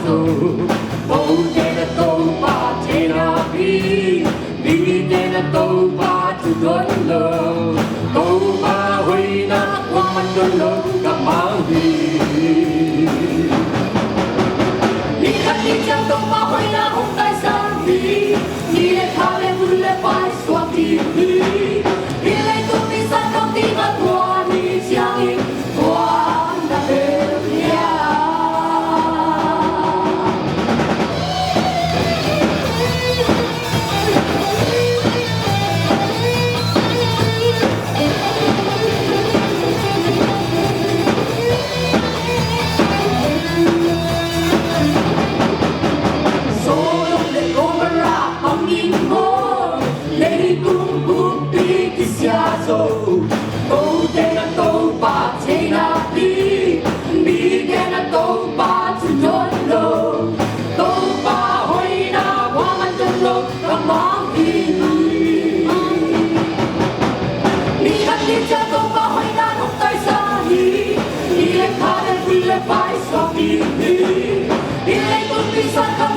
zo Bầu tê là tô ba tê là bi Bi tê là tô ba tu đốn lơ Tô ba huy na qua mặt đốn lơ Cả mang đi Đi khát đi chàng tô ba huy na hông tay sang đi Đi lê khá lê vui lê bài xoa đi đi Đi lê tu mi sát công tí ngất hoa đi chàng đi hoa na bê Tô tê na tô ba tê na bi Bi tê na tô ba tu đốn lô Tô ba huy na qua mặt đốn lô Cả mang đi Đi khát đi cha tô ba huy na hông tay xa đi Đi lê khá lê vui lê bài xóa đi Đi lê tu mi sát